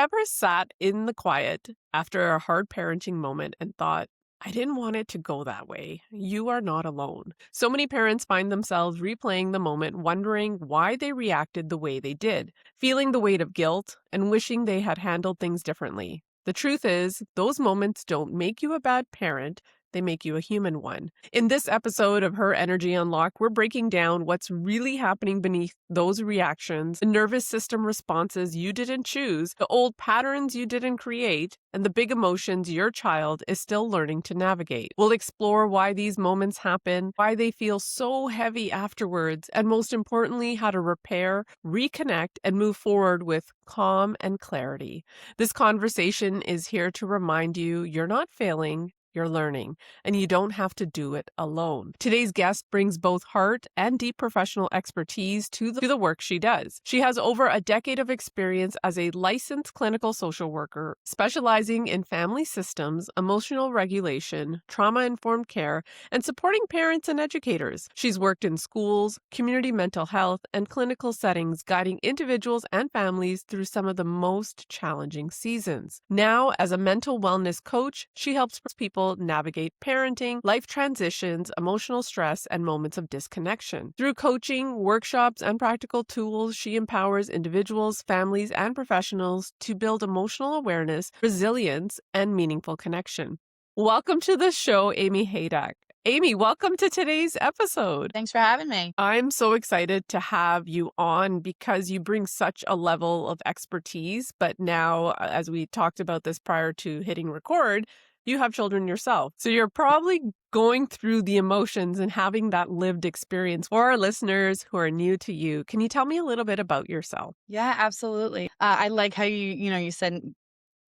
ever sat in the quiet after a hard parenting moment and thought, I didn't want it to go that way? You are not alone. So many parents find themselves replaying the moment, wondering why they reacted the way they did, feeling the weight of guilt, and wishing they had handled things differently. The truth is, those moments don't make you a bad parent. They make you a human one. In this episode of Her Energy Unlocked, we're breaking down what's really happening beneath those reactions, the nervous system responses you didn't choose, the old patterns you didn't create, and the big emotions your child is still learning to navigate. We'll explore why these moments happen, why they feel so heavy afterwards, and most importantly, how to repair, reconnect, and move forward with calm and clarity. This conversation is here to remind you you're not failing. You're learning, and you don't have to do it alone. Today's guest brings both heart and deep professional expertise to the work she does. She has over a decade of experience as a licensed clinical social worker, specializing in family systems, emotional regulation, trauma-informed care, and supporting parents and educators. She's worked in schools, community mental health, and clinical settings, guiding individuals and families through some of the most challenging seasons. Now, as a mental wellness coach, she helps people navigate parenting, life transitions, emotional stress, and moments of disconnection. Through coaching, workshops, and practical tools, she empowers individuals, families, and professionals to build emotional awareness, resilience, and meaningful connection. Welcome to the show, Amy Haydak. Amy, welcome to today's episode. Thanks for having me. I'm so excited to have you on because you bring such a level of expertise. But now, as we talked about this prior to hitting record, you have children yourself. So you're probably going through the emotions and having that lived experience. For our listeners who are new to you, can you tell me a little bit about yourself? Yeah, absolutely. I like how you said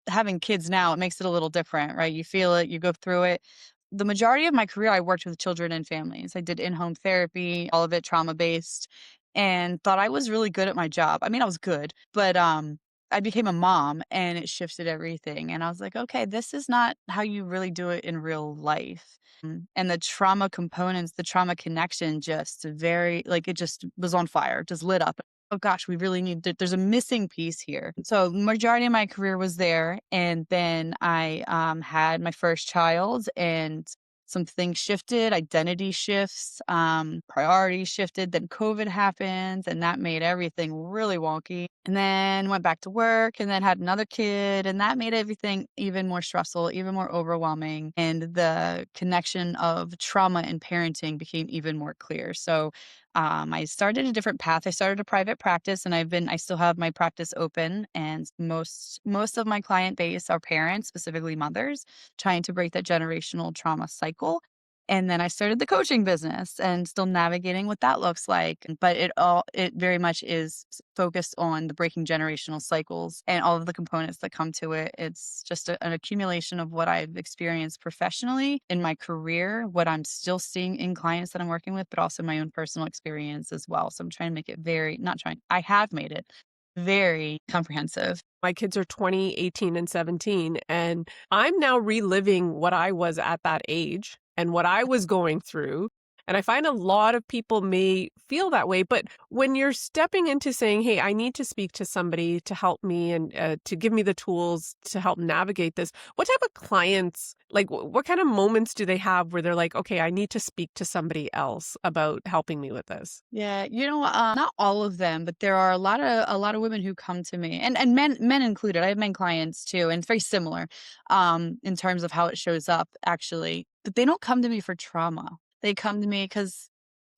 having kids now, it makes it a little different, right? You feel it, you go through it. The majority of my career, I worked with children and families. I did in-home therapy, all of it trauma-based, and thought I was really good at my job. I mean, I was good, but I became a mom and it shifted everything. And I was like, okay, this is not how you really do it in real life. And the trauma components, the trauma connection just very like it just was on fire, just lit up. Oh gosh, we really need to, there's a missing piece here. So majority of my career was there. And then I had my first child and some things shifted, identity shifts, priorities shifted. Then COVID happened and that made everything really wonky. And then went back to work and then had another kid. And that made everything even more stressful, even more overwhelming. And the connection of trauma and parenting became even more clear. So I started a different path. I started a private practice and I still have my practice open and most of my client base are parents, specifically mothers, trying to break that generational trauma cycle. And then I started the coaching business and still navigating what that looks like. But it very much is focused on the breaking generational cycles and all of the components that come to it. It's just an accumulation of what I've experienced professionally in my career, what I'm still seeing in clients that I'm working with, but also my own personal experience as well. So I'm trying to make it not trying, I have made it very comprehensive. My kids are 20, 18, and 17, and I'm now reliving what I was at that age and what I was going through. And I find a lot of people may feel that way. But when you're stepping into saying, hey, I need to speak to somebody to help me and to give me the tools to help navigate this, what type of clients, like what kind of moments do they have where they're like, okay, I need to speak to somebody else about helping me with this? Yeah, not all of them, but there are a lot of women who come to me, and men included. I have men clients too, and it's very similar, in terms of how it shows up actually. But they don't come to me for trauma. They come to me because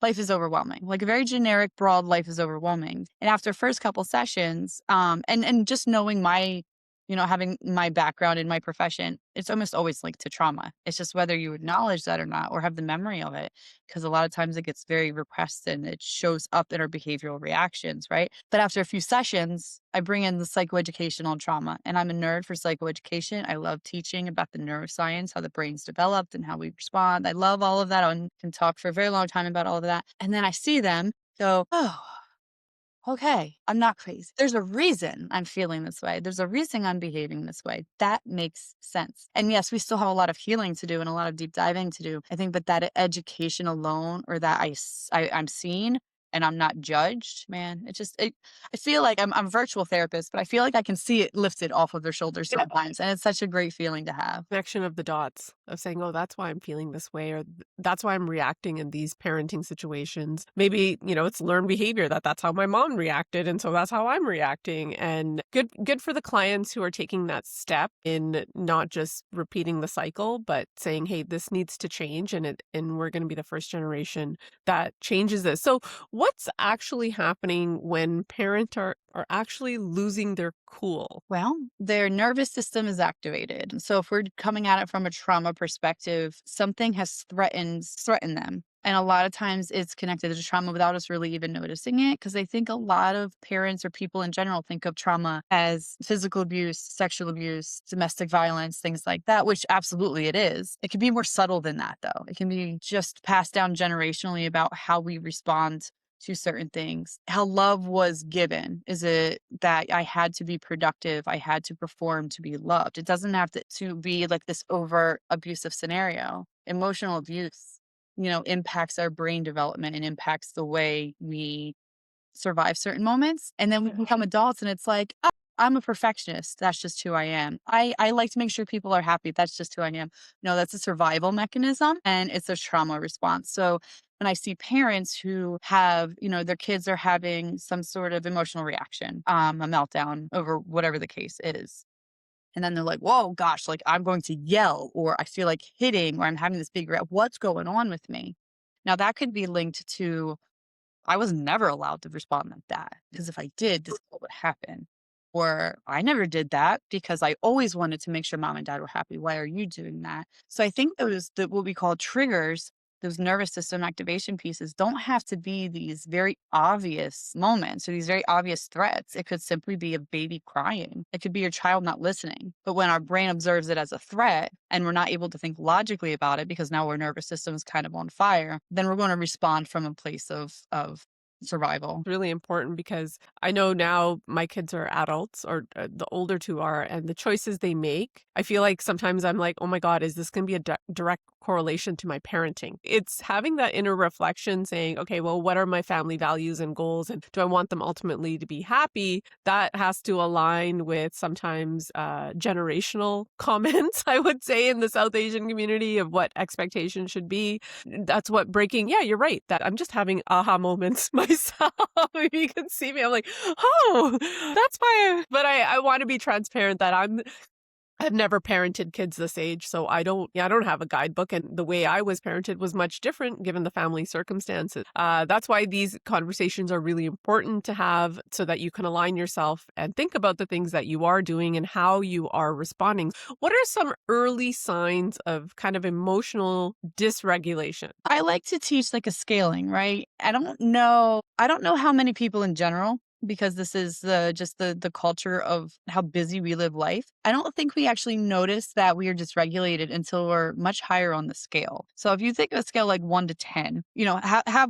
life is overwhelming. Like a very generic, broad life is overwhelming. And after first couple sessions, and just knowing having my background in my profession, it's almost always linked to trauma. It's just whether you acknowledge that or not, or have the memory of it. Because a lot of times it gets very repressed and it shows up in our behavioral reactions, right? But after a few sessions, I bring in the psychoeducational trauma. And I'm a nerd for psychoeducation. I love teaching about the neuroscience, how the brain's developed and how we respond. I love all of that. I can talk for a very long time about all of that. And then I see them go, oh, okay, I'm not crazy. There's a reason I'm feeling this way. There's a reason I'm behaving this way. That makes sense. And yes, we still have a lot of healing to do and a lot of deep diving to do. I think, but that education alone, or that I'm seeing, and I'm not judged, man, I feel like I'm a virtual therapist, but I feel like I can see it lifted off of their shoulders sometimes, and it's such a great feeling to have. Connection of the dots of saying, "Oh, that's why I'm feeling this way," or "That's why I'm reacting in these parenting situations." Maybe, it's learned behavior that's how my mom reacted, and so that's how I'm reacting, and good for the clients who are taking that step in not just repeating the cycle, but saying, "Hey, this needs to change, and we're gonna be the first generation that changes this." So, what's actually happening when parents are actually losing their cool? Well, their nervous system is activated. So if we're coming at it from a trauma perspective, something has threatened them. And a lot of times it's connected to trauma without us really even noticing it. Because I think a lot of parents or people in general think of trauma as physical abuse, sexual abuse, domestic violence, things like that, which absolutely it is. It can be more subtle than that, though. It can be just passed down generationally about how we respond to certain things. How love was given. Is it that I had to be productive? I had to perform to be loved. It doesn't have to be like this overt abusive scenario. Emotional abuse, impacts our brain development and impacts the way we survive certain moments. And then we become adults and it's like, "Oh, I'm a perfectionist. That's just who I am. I like to make sure people are happy. That's just who I am." No, that's a survival mechanism and it's a trauma response. So when I see parents who have, their kids are having some sort of emotional reaction, a meltdown over whatever the case is. And then they're like, whoa, gosh, like I'm going to yell, or I feel like hitting, or I'm having this big, what's going on with me? Now that could be linked to I was never allowed to respond like that because if I did, this is what would happen. Or I never did that because I always wanted to make sure mom and dad were happy. Why are you doing that? So I think what we call triggers, those nervous system activation pieces, don't have to be these very obvious moments or these very obvious threats. It could simply be a baby crying. It could be your child not listening. But when our brain observes it as a threat and we're not able to think logically about it because now our nervous system is kind of on fire, then we're going to respond from a place of survival. Really important because I know now my kids are adults or the older two are, and the choices they make, I feel like sometimes I'm like, oh my God, is this going to be a direct correlation to my parenting? It's having that inner reflection saying, okay, well, what are my family values and goals? And do I want them ultimately to be happy? That has to align with sometimes generational comments, I would say, in the South Asian community of what expectations should be. That's what breaking yeah, you're right, that I'm just having aha moments myself. You can see me, I'm like, "Oh, that's why but I wanna be transparent that I've never parented kids this age, so I don't have a guidebook, and the way I was parented was much different given the family circumstances. That's why these conversations are really important to have so that you can align yourself and think about the things that you are doing and how you are responding. What are some early signs of kind of emotional dysregulation? I like to teach like a scaling, right? I don't know how many people in general, because this is just the culture of how busy we live life. I don't think we actually notice that we are dysregulated until we're much higher on the scale. So if you think of a scale like 1 to 10,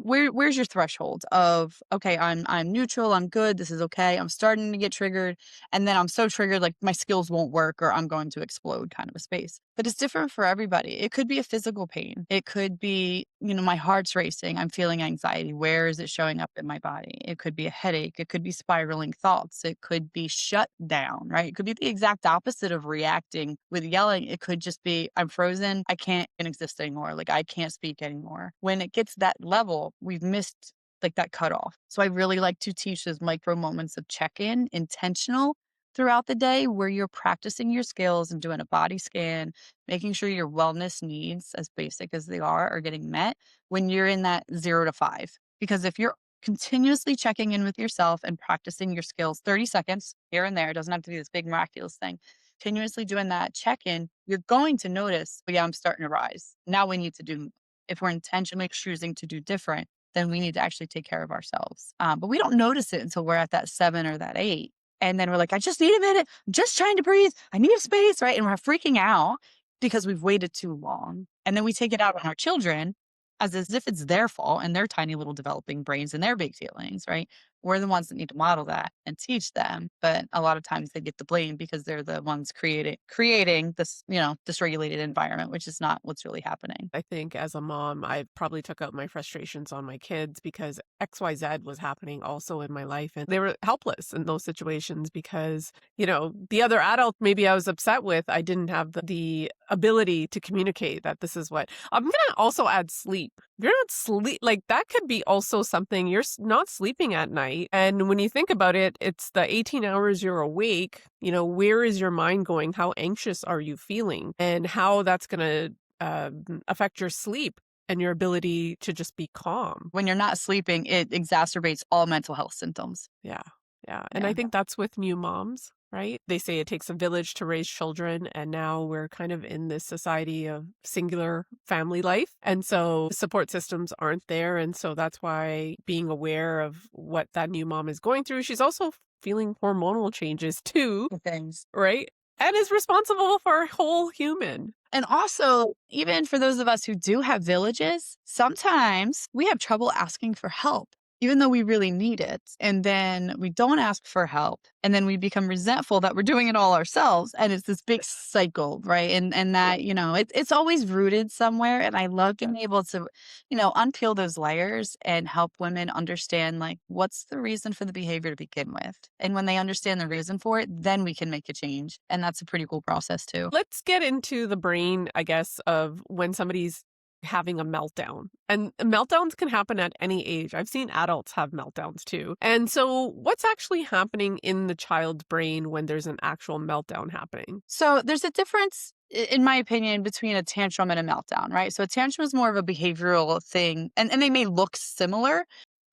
where's your threshold of, okay, I'm neutral, I'm good, this is okay, I'm starting to get triggered, and then I'm so triggered like my skills won't work or I'm going to explode kind of a space. But it's different for everybody. It could be a physical pain. It could be, my heart's racing. I'm feeling anxiety. Where is it showing up in my body? It could be a headache. It could be spiraling thoughts. It could be shut down, right? It could be the exact opposite of reacting with yelling. It could just be, I'm frozen. I can't exist anymore. Like I can't speak anymore. When it gets that level, we've missed like that cutoff. So I really like to teach those micro moments of check in, intentional throughout the day, where you're practicing your skills and doing a body scan, making sure your wellness needs, as basic as they are getting met when you're in that 0 to 5. Because if you're continuously checking in with yourself and practicing your skills 30 seconds here and there, it doesn't have to be this big miraculous thing. Continuously doing that check in, you're going to notice, oh, yeah, I'm starting to rise. Now we need to do, if we're intentionally choosing to do different, then we need to actually take care of ourselves. But we don't notice it until we're at that 7 or that 8. And then we're like, I just need a minute. I'm just trying to breathe. I need space, right? And we're freaking out because we've waited too long. And then we take it out on our children as if it's their fault and their tiny little developing brains and their big feelings, right? We're the ones that need to model that and teach them, but a lot of times they get the blame because they're the ones creating this, dysregulated environment, which is not what's really happening. I think as a mom, I probably took out my frustrations on my kids because XYZ was happening also in my life. And they were helpless in those situations because, the other adult maybe I was upset with, I didn't have the ability to communicate that this is what I'm going to also add sleep. If you're not sleep, like that could be also something not sleeping at night. And when you think about it, it's the 18 hours you're awake. Where is your mind going? How anxious are you feeling? And how that's going to affect your sleep and your ability to just be calm. When you're not sleeping, it exacerbates all mental health symptoms. Yeah. Yeah. And I Yeah. think that's with new moms, right? They say it takes a village to raise children. And now we're kind of in this society of singular family life. And so support systems aren't there. And so that's why being aware of what that new mom is going through, she's also feeling hormonal changes too, Things. right? And is responsible for a whole human. And also, even for those of us who do have villages, sometimes we have trouble asking for help, even though we really need it. And then we don't ask for help. And then we become resentful that we're doing it all ourselves. And it's this big cycle, right? And that, it's always rooted somewhere. And I love being able to, unpeel those layers and help women understand, like, what's the reason for the behavior to begin with. And when they understand the reason for it, then we can make a change. And that's a pretty cool process too. Let's get into the brain, I guess, of when somebody's having a meltdown. And meltdowns can happen at any age. I've seen adults have meltdowns too. And so, what's actually happening in the child's brain when there's an actual meltdown happening? So there's a difference, in my opinion, between a tantrum and a meltdown, right? So a tantrum is more of a behavioral thing, and they may look similar.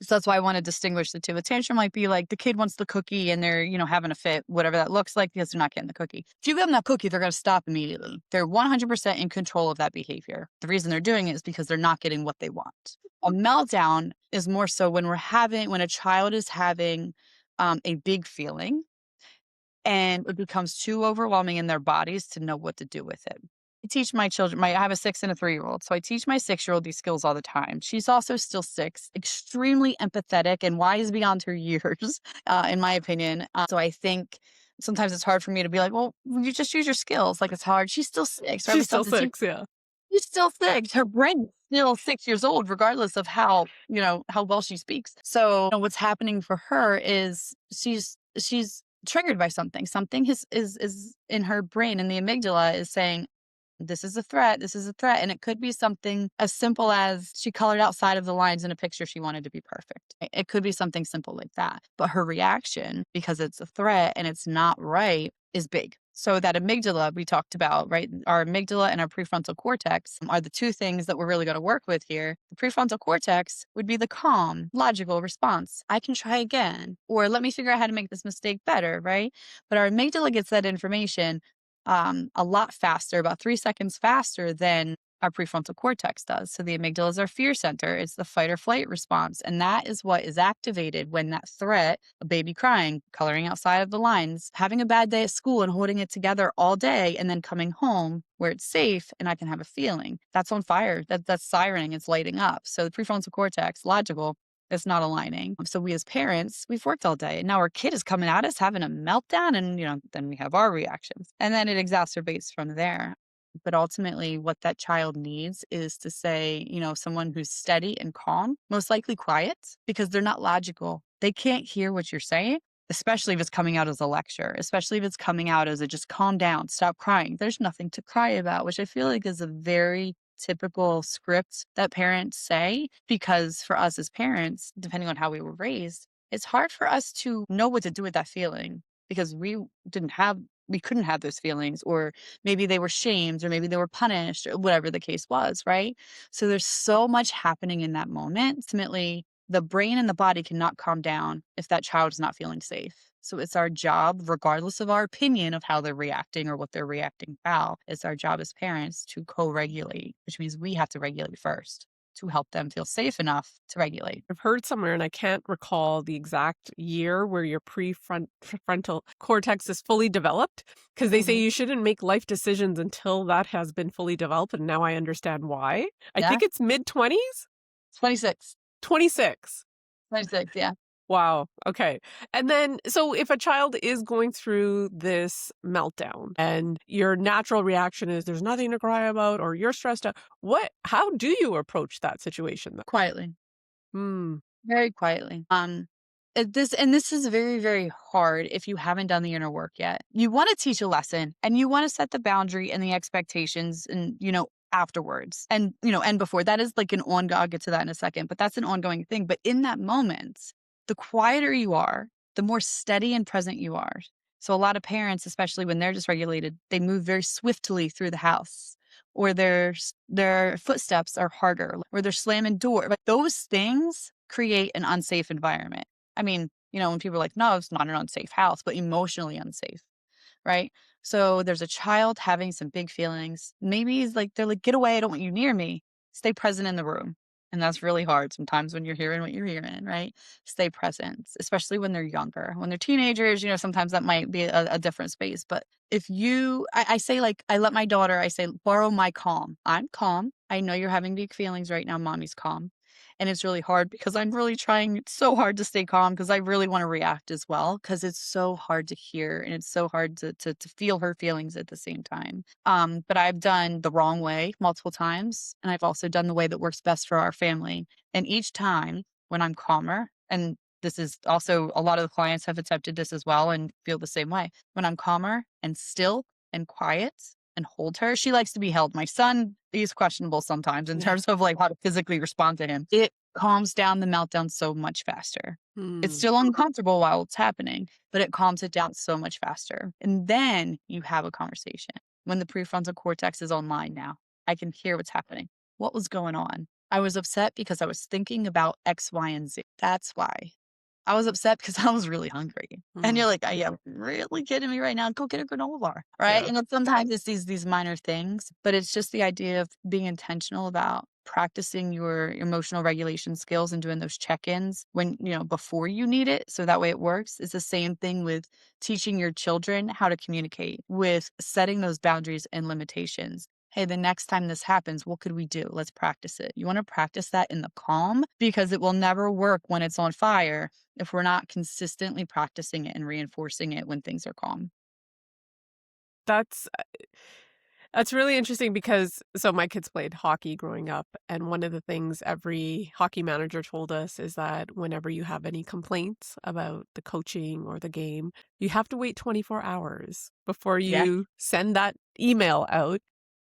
So that's why I want to distinguish the two. A tantrum might be like the kid wants the cookie and they're, having a fit, whatever that looks like, because they're not getting the cookie. If you give them that cookie, they're going to stop immediately. They're 100% in control of that behavior. The reason they're doing it is because they're not getting what they want. A meltdown is more so when when a child is having a big feeling and it becomes too overwhelming in their bodies to know what to do with it. I teach my children, I have a 6 and a 3-year-old. So I teach my 6-year-old these skills all the time. She's also still 6, extremely empathetic and wise beyond her years, in my opinion. So I think sometimes it's hard for me to be like, well, you just use your skills. Like, it's hard. She's still 6, right? We She's still still have to teach. 6, yeah. She's still 6. Her brain is still 6 years old, regardless of how well she speaks. So what's happening for her is she's triggered by something. Something is in her brain, and the amygdala is saying, this is a threat. This is a threat. And it could be something as simple as she colored outside of the lines in a picture she wanted to be perfect. It could be something simple like that. But her reaction, because it's a threat and it's not right, is big. So that amygdala we talked about, right? Our amygdala and our prefrontal cortex are the two things that we're really going to work with here. The prefrontal cortex would be the calm, logical response. I can try again, or let me figure out how to make this mistake better, right? But our amygdala gets that information a lot faster, about 3 seconds faster than our prefrontal cortex does. So the amygdala is our fear center. It's the fight or flight response. And that is what is activated when that threat, a baby crying, coloring outside of the lines, having a bad day at school and holding it together all day, and then coming home where it's safe and I can have a feeling. That's on fire. That's sirening. It's lighting up. So the prefrontal cortex, logical, it's not aligning. So we as parents, we've worked all day and now our kid is coming at us having a meltdown, and then we have our reactions. And then it exacerbates from there. But ultimately what that child needs is to say, someone who's steady and calm, most likely quiet, because they're not logical. They can't hear what you're saying, especially if it's coming out as a lecture, especially if it's coming out as a just calm down, stop crying. There's nothing to cry about, which I feel like is a very typical script that parents say, because for us as parents, depending on how we were raised, it's hard for us to know what to do with that feeling because we couldn't have those feelings, or maybe they were shamed, or maybe they were punished, or whatever the case was, right? So there's so much happening in that moment. Ultimately, the brain and the body cannot calm down if that child is not feeling safe. So it's our job, regardless of our opinion of how they're reacting or what they're reacting how, it's our job as parents to co-regulate, which means we have to regulate first to help them feel safe enough to regulate. I've heard somewhere, and I can't recall the exact year where your prefrontal cortex is fully developed, because they say Mhm. you shouldn't make life decisions until that has been fully developed. And now I understand why. I Yeah. think it's mid 20s, 26. 26. 26, yeah. Wow, okay. And then so if a child is going through this meltdown and your natural reaction is there's nothing to cry about or you're stressed out, how do you approach that situation then? Quietly. Hmm. Very quietly. This is very, very hard if you haven't done the inner work yet. You want to teach a lesson and you want to set the boundary and the expectations and, afterwards and, and before that is like an ongoing, I'll get to that in a second, but that's an ongoing thing. But in that moment, the quieter you are, the more steady and present you are. So a lot of parents, especially when they're dysregulated, they move very swiftly through the house or their footsteps are harder, or they're slamming door. But those things create an unsafe environment. I mean, when people are like, no, it's not an unsafe house, but emotionally unsafe, right? So there's a child having some big feelings. Maybe he's like, they're like, get away. I don't want you near me. Stay present in the room. And that's really hard sometimes when you're hearing what you're hearing, right? Stay present, especially when they're younger. When they're teenagers, sometimes that might be a different space. But if I say, like, I let my daughter, I say, borrow my calm. I'm calm. I know you're having big feelings right now. Mommy's calm. And it's really hard because I'm really trying so hard to stay calm because I really want to react as well because it's so hard to hear and it's so hard to feel her feelings at the same time. But I've done the wrong way multiple times, and I've also done the way that works best for our family. And each time when I'm calmer, and this is also a lot of the clients have attempted this as well and feel the same way. When I'm calmer and still and quiet and hold her, she likes to be held. My son, he's questionable sometimes in Yeah. terms of like how to physically respond to him. It calms down the meltdown so much faster. It's Hmm. still uncomfortable while it's happening, but it calms it down so much faster. And then you have a conversation. When the prefrontal cortex is online now, I can hear what's happening. What was going on? I was upset because I was thinking about X, Y, and Z. That's why. I was upset because I was really hungry. And Hmm. you're like, "Are you really kidding me right now? Go get a granola bar." Right? Yeah. And then sometimes it's these minor things, but it's just the idea of being intentional about practicing your emotional regulation skills and doing those check-ins when, before you need it, so that way it works. It's the same thing with teaching your children how to communicate, with setting those boundaries and limitations. Hey, the next time this happens, what could we do? Let's practice it. You want to practice that in the calm because it will never work when it's on fire if we're not consistently practicing it and reinforcing it when things are calm. That's That's really interesting because so my kids played hockey growing up, and one of the things every hockey manager told us is that whenever you have any complaints about the coaching or the game, you have to wait 24 hours before Yeah. you send that email out.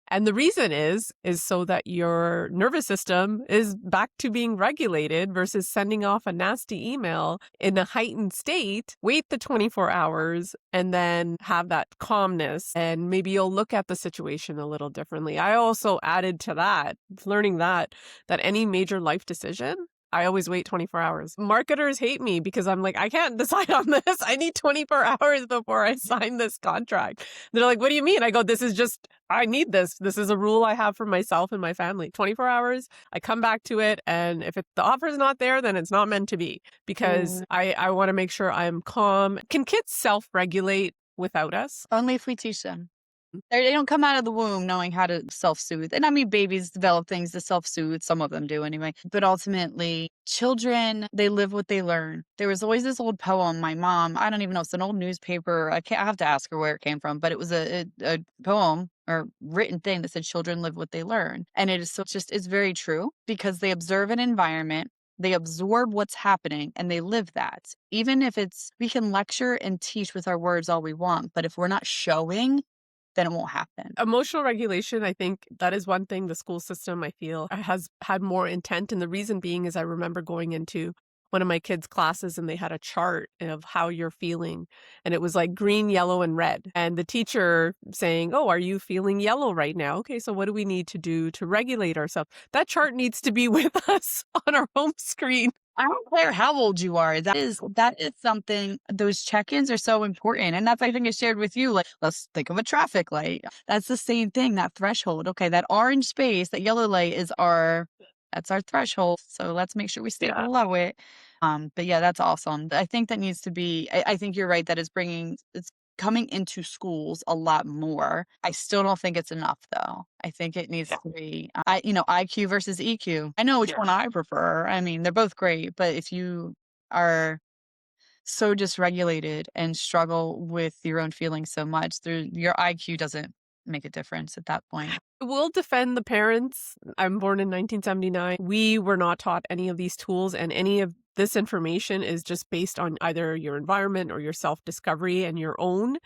And the reason is so that your nervous system is back to being regulated versus sending off a nasty email in a heightened state. Wait the 24 hours and then have that calmness, and maybe you'll look at the situation a little differently. I also added to that, learning that any major life decision, I always wait 24 hours. Marketers hate me because I'm like, I can't decide on this. I need 24 hours before I sign this contract. They're like, what do you mean? I go, this is just, I need this. This is a rule I have for myself and my family. 24 hours, I come back to it. And if the offer's not there, then it's not meant to be because Mm. I want to make sure I'm calm. Can kids self regulate without us? Only if we teach them. They don't come out of the womb knowing how to self-soothe. And I mean, babies develop things to self-soothe. Some of them do anyway. But ultimately, children, they live what they learn. There was always this old poem. My mom, I don't even know, it's an old newspaper. I have to ask her where it came from, but it was a poem or written thing that said children live what they learn. And it is so just, it's very true because they observe an environment. They absorb what's happening and they live that. Even if we can lecture and teach with our words all we want, but if we're not showing, then it won't happen. Emotional regulation, I think that is one thing the school system I feel has had more intent. And the reason being is I remember going into one of my kids' classes and they had a chart of how you're feeling. And it was like green, yellow, and red. And the teacher saying, oh, are you feeling yellow right now? Okay, so what do we need to do to regulate ourselves? That chart needs to be with us on our home screen. I don't care how old you are. That is something, those check-ins are so important. And that's, I think, I shared with you. Like, let's think of a traffic light. That's the same thing, that threshold. Okay, that orange space, that yellow light that's our threshold. So let's make sure we stay Yeah. below it. But yeah, that's awesome. I think that needs to be, I think you're right that it's coming into schools a lot more. I still don't think it's enough though. I think it needs to be IQ versus EQ. I know which one I prefer. I mean, they're both great, but if you are so dysregulated and struggle with your own feelings so much, your IQ doesn't make a difference at that point. We'll defend the parents. I'm born in 1979. We were not taught any of these tools, and any of this information is just based on either your environment or your self-discovery and your own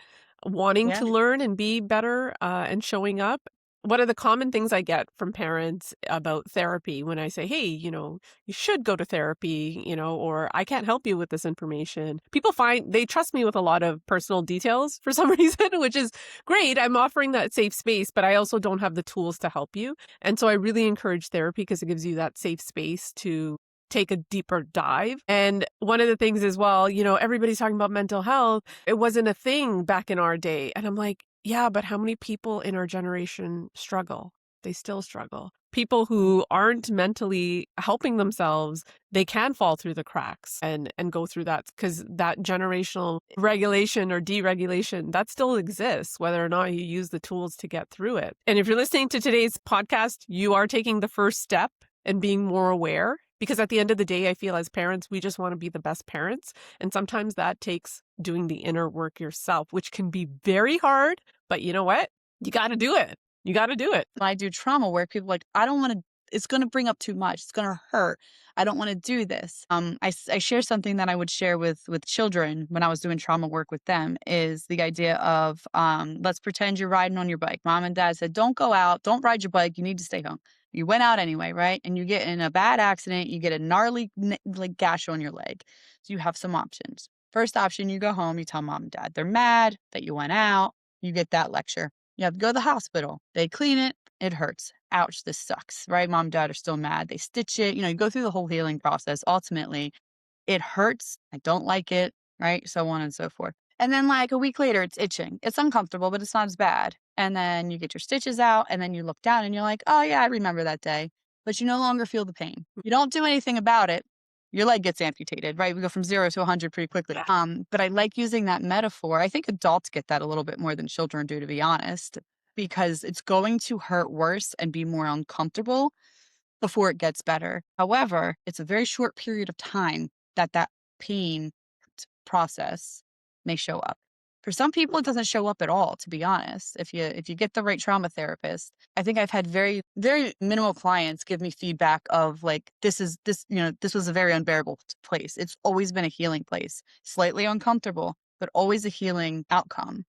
wanting Yeah. to learn and be better, and showing up. One of the common things I get from parents about therapy when I say, "Hey, you should go to therapy," or "I can't help you with this information." People find they trust me with a lot of personal details for some reason, which is great. I'm offering that safe space, but I also don't have the tools to help you. And so I really encourage therapy because it gives you that safe space to take a deeper dive. And one of the things as well, everybody's talking about mental health. It wasn't a thing back in our day. And I'm like, yeah, but how many people in our generation struggle? They still struggle. People who aren't mentally helping themselves, they can fall through the cracks and go through that, because that generational regulation or deregulation, that still exists, whether or not you use the tools to get through it. And if you're listening to today's podcast, you are taking the first step and being more aware, because at the end of the day, I feel as parents, we just want to be the best parents. And sometimes that takes doing the inner work yourself, which can be very hard, but you know what? You got to do it. You got to do it. When I do trauma work, people are like, I don't want to, it's going to bring up too much. It's going to hurt. I don't want to do this. I share something that I would share with children when I was doing trauma work with them, is the idea of, let's pretend you're riding on your bike. Mom and dad said, don't go out, don't ride your bike. You need to stay home. You went out anyway, right? And you get in a bad accident, you get a gnarly like gash on your leg. So you have some options. First option, you go home, you tell mom and dad they're mad that you went out, you get that lecture. You have to go to the hospital. They clean it. It hurts. Ouch, this sucks, right? Mom and dad are still mad. They stitch it. You go through the whole healing process. Ultimately, it hurts. I don't like it, right? So on and so forth. And then, like a week later, it's itching. It's uncomfortable, but it's not as bad. And then you get your stitches out, and then you look down and you're like, oh, yeah, I remember that day. But you no longer feel the pain. You don't do anything about it. Your leg gets amputated, right? We go from 0 to 100 pretty quickly. But I like using that metaphor. I think adults get that a little bit more than children do, to be honest, because it's going to hurt worse and be more uncomfortable before it gets better. However, it's a very short period of time that pain process may show up. For some people, it doesn't show up at all, to be honest. If you get the right trauma therapist, I think I've had very, very minimal clients give me feedback of like, this was a very unbearable place. It's always been a healing place, slightly uncomfortable, but always a healing outcome.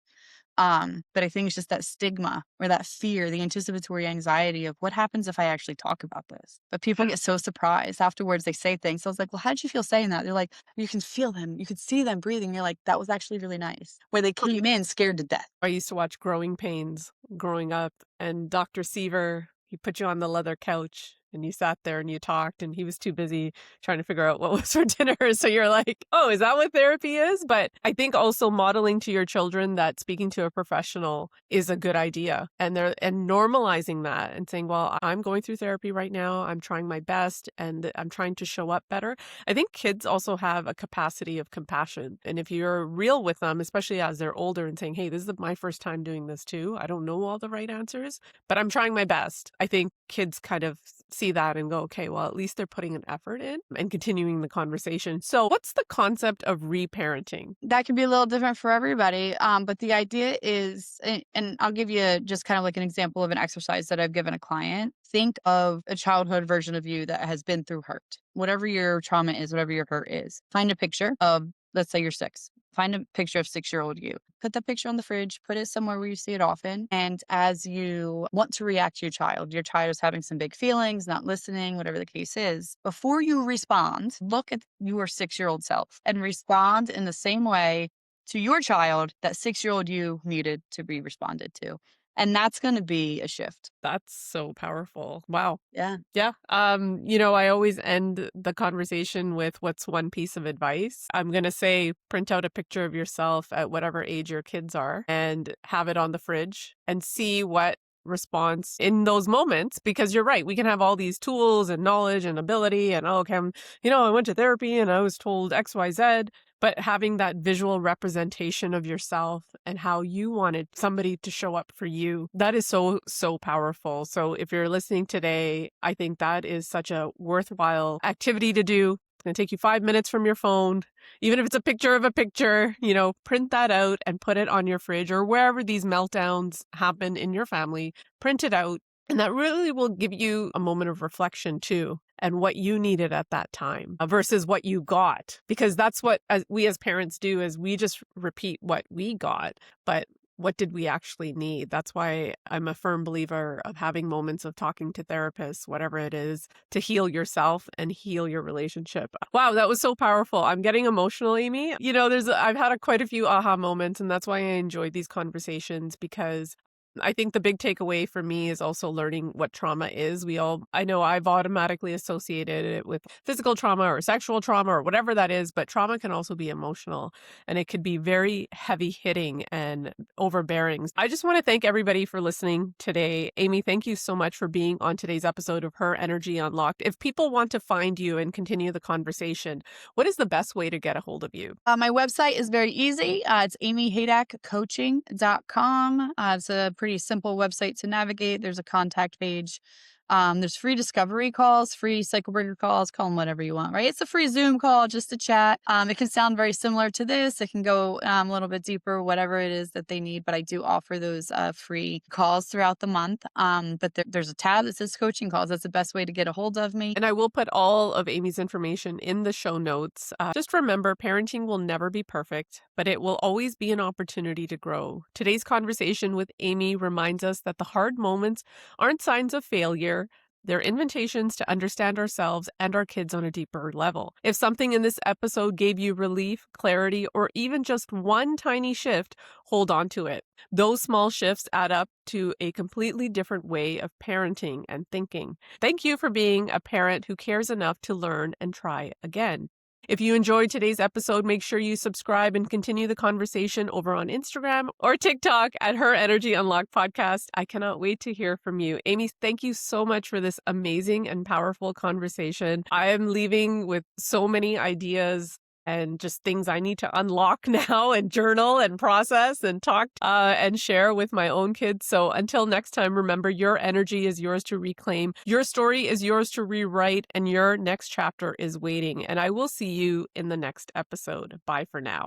But I think it's just that stigma or that fear, the anticipatory anxiety of what happens if I actually talk about this. But people get so surprised afterwards. They say things. So I was like, well, how did you feel saying that? They're like, you can feel them. You could see them breathing. You're like, that was actually really nice. Where they came in scared to death. I used to watch Growing Pains growing up, and Dr. Seaver, he put you on the leather couch and you sat there and you talked, and he was too busy trying to figure out what was for dinner. So you're like, oh, is that what therapy is? But I think also modeling to your children that speaking to a professional is a good idea, and normalizing that and saying, well, I'm going through therapy right now. I'm trying my best and I'm trying to show up better. I think kids also have a capacity of compassion. And if you're real with them, especially as they're older, and saying, hey, this is my first time doing this too. I don't know all the right answers, but I'm trying my best. I think kids kind of see that and go, okay, well, at least they're putting an effort in and continuing the conversation. So what's the concept of reparenting? That can be a little different for everybody. But the idea is, and I'll give you just kind of like an example of an exercise that I've given a client. Think of a childhood version of you that has been through hurt. Whatever your trauma is, whatever your hurt is, find a picture of, let's say you're 6. Find a picture of 6-year-old you. Put that picture on the fridge, put it somewhere where you see it often. And as you want to react to your child is having some big feelings, not listening, whatever the case is, before you respond, look at your 6-year-old self and respond in the same way to your child that 6-year-old you needed to be responded to. And that's going to be a shift. That's so powerful. Wow. Yeah. Yeah. I always end the conversation with what's one piece of advice. I'm going to say, print out a picture of yourself at whatever age your kids are and have it on the fridge and see what response in those moments, because you're right. We can have all these tools and knowledge and ability and, oh, okay, I went to therapy and I was told X, Y, Z. But having that visual representation of yourself and how you wanted somebody to show up for you, that is so, so powerful. So if you're listening today, I think that is such a worthwhile activity to do. going to take you 5 minutes from your phone. Even if it's a picture of a picture, print that out and put it on your fridge or wherever these meltdowns happen in your family, print it out. And that really will give you a moment of reflection too, and what you needed at that time versus what you got. Because that's what we as parents do, is we just repeat what we got. But what did we actually need? That's why I'm a firm believer of having moments of talking to therapists, whatever it is, to heal yourself and heal your relationship. Wow, that was so powerful. I'm getting emotional, Amy. I've had quite a few aha moments, and that's why I enjoy these conversations, because I think the big takeaway for me is also learning what trauma is. I know I've automatically associated it with physical trauma or sexual trauma or whatever that is, but trauma can also be emotional, and it could be very heavy hitting and overbearing. I just want to thank everybody for listening today. Amy, thank you so much for being on today's episode of Her Energy Unlocked. If people want to find you and continue the conversation, what is the best way to get a hold of you? My website is very easy. It's amyhaydakcoaching.com. It's a pretty simple website to navigate. There's a contact page. There's free discovery calls, free cycle breaker calls, call them whatever you want, right? It's a free Zoom call just to chat. It can sound very similar to this. It can go a little bit deeper, whatever it is that they need. But I do offer those free calls throughout the month. But there's a tab that says coaching calls. That's the best way to get a hold of me. And I will put all of Amy's information in the show notes. Just remember, parenting will never be perfect, but it will always be an opportunity to grow. Today's conversation with Amy reminds us that the hard moments aren't signs of failure. They're invitations to understand ourselves and our kids on a deeper level. If something in this episode gave you relief, clarity, or even just one tiny shift, hold on to it. Those small shifts add up to a completely different way of parenting and thinking. Thank you for being a parent who cares enough to learn and try again. If you enjoyed today's episode, make sure you subscribe and continue the conversation over on Instagram or TikTok at Her Energy Unlocked Podcast. I cannot wait to hear from you. Amy, thank you so much for this amazing and powerful conversation. I am leaving with so many ideas and just things I need to unlock now and journal and process and talk and share with my own kids. So until next time, remember, your energy is yours to reclaim. Your story is yours to rewrite, and your next chapter is waiting. And I will see you in the next episode. Bye for now.